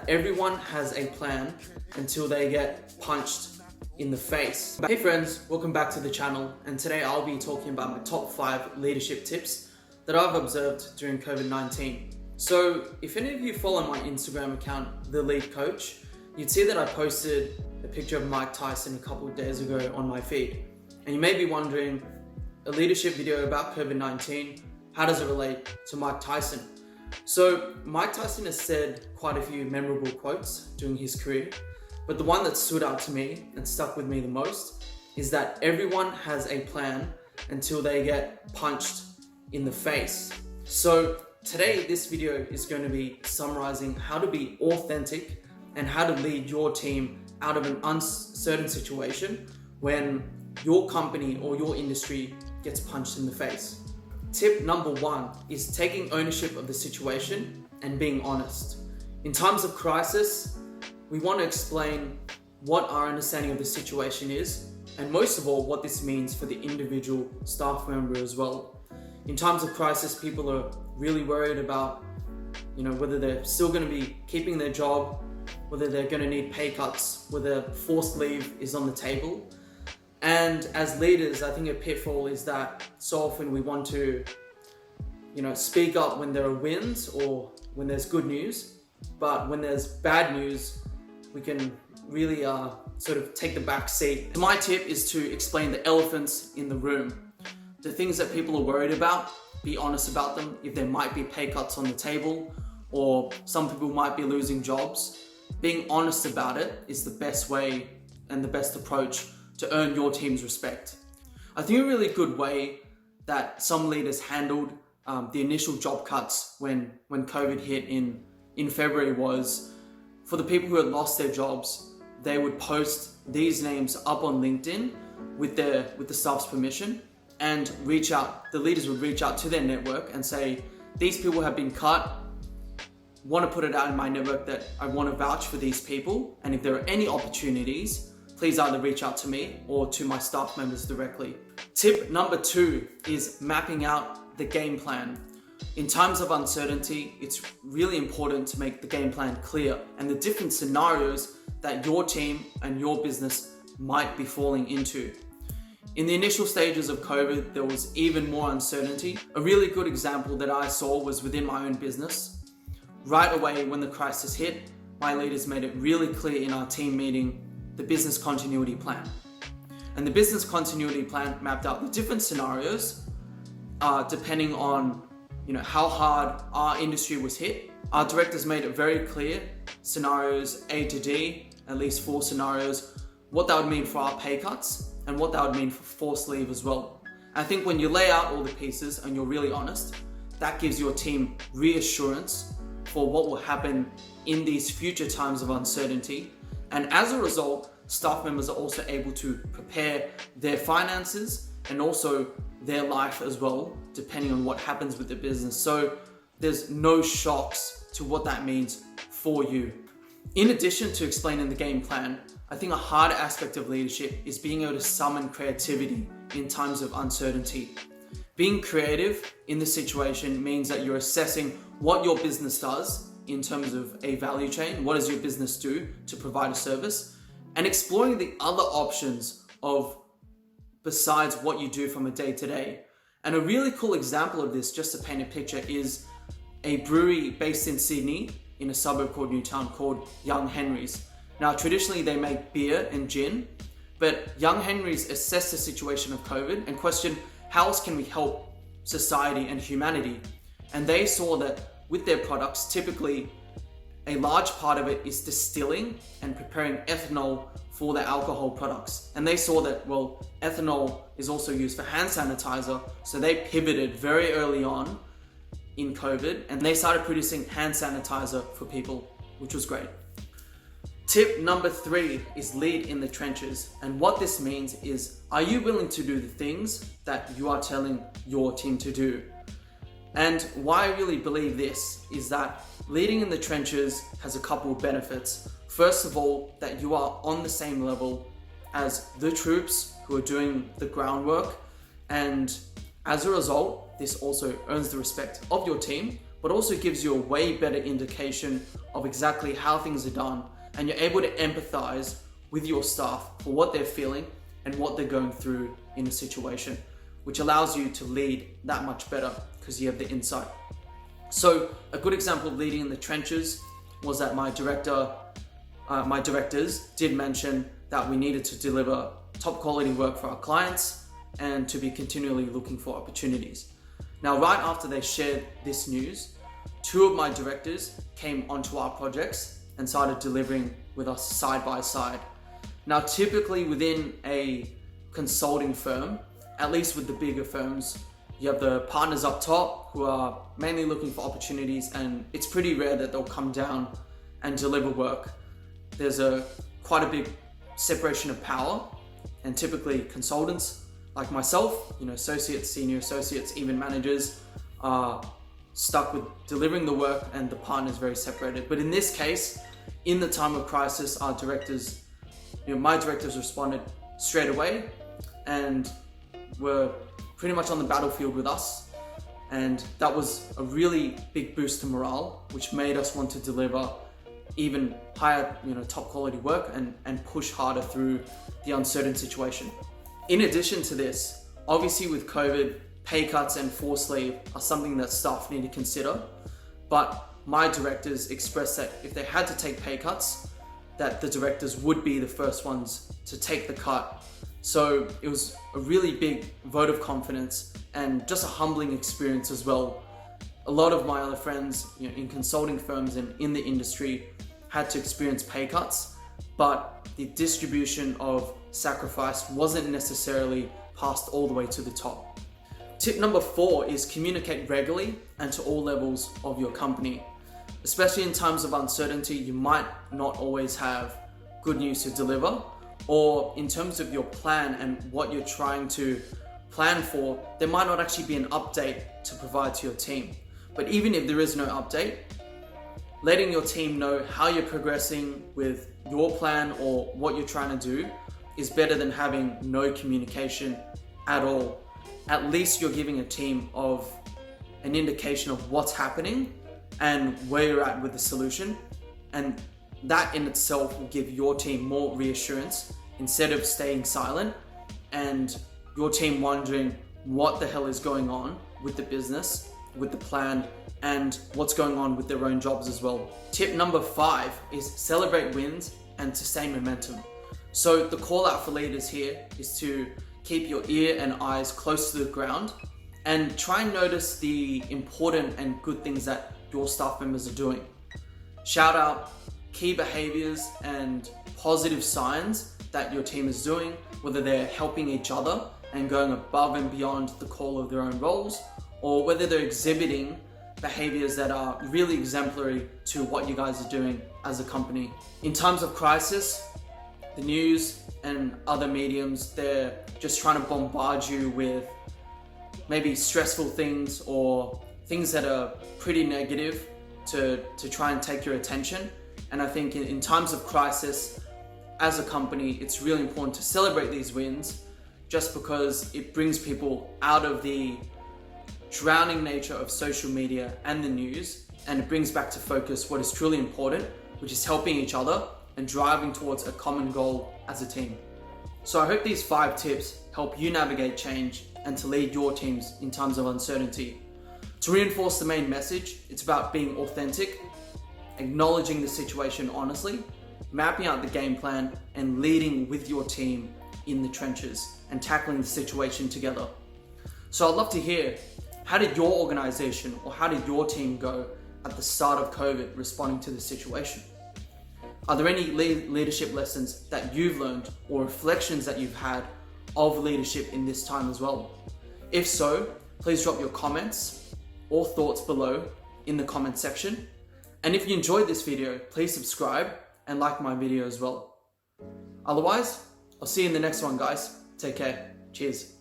that everyone has a plan until they get punched in the face. Hey friends, welcome back to the channel, and today I'll be talking about my top 5 leadership tips that I've observed during COVID-19. So if any of you follow my Instagram account, The Lead Coach, you'd see that I posted a picture of Mike Tyson a couple of days ago on my feed. And you may be wondering, a leadership video about COVID-19, how does it relate to Mike Tyson? So Mike Tyson has said quite a few memorable quotes during his career, but the one that stood out to me and stuck with me the most is that everyone has a plan until they get punched in the face. So today, this video is going to be summarizing how to be authentic and how to lead your team out of an uncertain situation when your company or your industry gets punched in the face. Tip number 1 is taking ownership of the situation and being honest. In times of crisis, we want to explain what our understanding of the situation is, and most of all, what this means for the individual staff member as well. In times of crisis, people are really worried about, whether they're still going to be keeping their job, whether they're going to need pay cuts, whether forced leave is on the table. And as leaders, I think a pitfall is that so often we want to, speak up when there are wins or when there's good news, but when there's bad news, we can really sort of take the back seat. My tip is to explain the elephants in the room. The things that people are worried about, be honest about them. If there might be pay cuts on the table or some people might be losing jobs, being honest about it is the best way and the best approach to earn your team's respect. I think a really good way that some leaders handled the initial job cuts when COVID hit in February was, for the people who had lost their jobs, they would post these names up on LinkedIn with the staff's permission and the leaders would reach out to their network and say, these people have been cut, want to put it out in my network that I want to vouch for these people, and if there are any opportunities, please either reach out to me or to my staff members directly. Tip number 2 is mapping out the game plan. In times of uncertainty, it's really important to make the game plan clear and the different scenarios that your team and your business might be falling into. In the initial stages of COVID, there was even more uncertainty. A really good example that I saw was within my own business. Right away when the crisis hit, my leaders made it really clear in our team meeting the business continuity plan. And the business continuity plan mapped out the different scenarios depending on how hard our industry was hit. Our directors made it very clear, scenarios A to D, at least 4 scenarios, what that would mean for our pay cuts and what that would mean for forced leave as well. I think when you lay out all the pieces and you're really honest, that gives your team reassurance for what will happen in these future times of uncertainty. And as a result, staff members are also able to prepare their finances and also their life as well, depending on what happens with the business. So there's no shocks to what that means for you. In addition to explaining the game plan, I think a hard aspect of leadership is being able to summon creativity in times of uncertainty. Being creative in the situation means that you're assessing what your business does in terms of a value chain. What does your business do to provide a service? And exploring the other options of besides what you do from a day-to-day. And a really cool example of this, just to paint a picture, is a brewery based in Sydney in a suburb called Newtown called Young Henry's. Now, traditionally they make beer and gin, but Young Henry's assessed the situation of COVID and questioned how else can we help society and humanity? And they saw that with their products, typically a large part of it is distilling and preparing ethanol for their alcohol products. And they saw that, ethanol is also used for hand sanitizer. So they pivoted very early on in COVID and they started producing hand sanitizer for people, which was great. Tip number 3 is lead in the trenches. And what this means is, are you willing to do the things that you are telling your team to do? And why I really believe this is that leading in the trenches has a couple of benefits. First of all, that you are on the same level as the troops who are doing the groundwork, and as a result, this also earns the respect of your team, but also gives you a way better indication of exactly how things are done, and you're able to empathize with your staff for what they're feeling and what they're going through in a situation, which allows you to lead that much better because you have the insight. So a good example of leading in the trenches was that my directors did mention that we needed to deliver top quality work for our clients and to be continually looking for opportunities. Now, right after they shared this news, 2 of my directors came onto our projects and started delivering with us side by side. Now, typically within a consulting firm, at least with the bigger firms, you have the partners up top who are mainly looking for opportunities, and it's pretty rare that they'll come down and deliver work. There's quite a big separation of power, and typically consultants like myself, associates, senior associates, even managers are stuck with delivering the work, and the partners very separated. But in this case, in the time of crisis, our directors, my directors responded straight away and were pretty much on the battlefield with us. And that was a really big boost to morale, which made us want to deliver even higher, top quality work and push harder through the uncertain situation. In addition to this, obviously with COVID, pay cuts and forced leave are something that staff need to consider. But my directors expressed that if they had to take pay cuts, that the directors would be the first ones to take the cut. So it was a really big vote of confidence and just a humbling experience as well. A lot of my other friends, in consulting firms and in the industry had to experience pay cuts, but the distribution of sacrifice wasn't necessarily passed all the way to the top. Tip number 4 is communicate regularly and to all levels of your company. Especially in times of uncertainty, you might not always have good news to deliver, or in terms of your plan and what you're trying to plan for, there might not actually be an update to provide to your team. But even if there is no update, letting your team know how you're progressing with your plan or what you're trying to do is better than having no communication at all. At least you're giving a team of an indication of what's happening and where you're at with the solution, and that in itself will give your team more reassurance instead of staying silent and your team wondering what the hell is going on with the business, with the plan, and what's going on with their own jobs as well. Tip number 5 is celebrate wins and sustain momentum. So the call out for leaders here is to keep your ear and eyes close to the ground and try and notice the important and good things that your staff members are doing. Shout out key behaviors and positive signs that your team is doing, whether they're helping each other and going above and beyond the call of their own roles, or whether they're exhibiting behaviors that are really exemplary to what you guys are doing as a company. In times of crisis, the news and other mediums, they're just trying to bombard you with maybe stressful things or things that are pretty negative to try and take your attention. And I think in times of crisis, as a company, it's really important to celebrate these wins just because it brings people out of the drowning nature of social media and the news, and it brings back to focus what is truly important, which is helping each other and driving towards a common goal as a team. So I hope these 5 tips help you navigate change and to lead your teams in times of uncertainty. To reinforce the main message, it's about being authentic, acknowledging the situation honestly, mapping out the game plan, and leading with your team in the trenches and tackling the situation together. So I'd love to hear, how did your organization or how did your team go at the start of COVID responding to the situation? Are there any leadership lessons that you've learned or reflections that you've had of leadership in this time as well? If so, please drop your comments or thoughts below in the comment section. And if you enjoyed this video, please subscribe and like my video as well. Otherwise, I'll see you in the next one, guys. Take care. Cheers.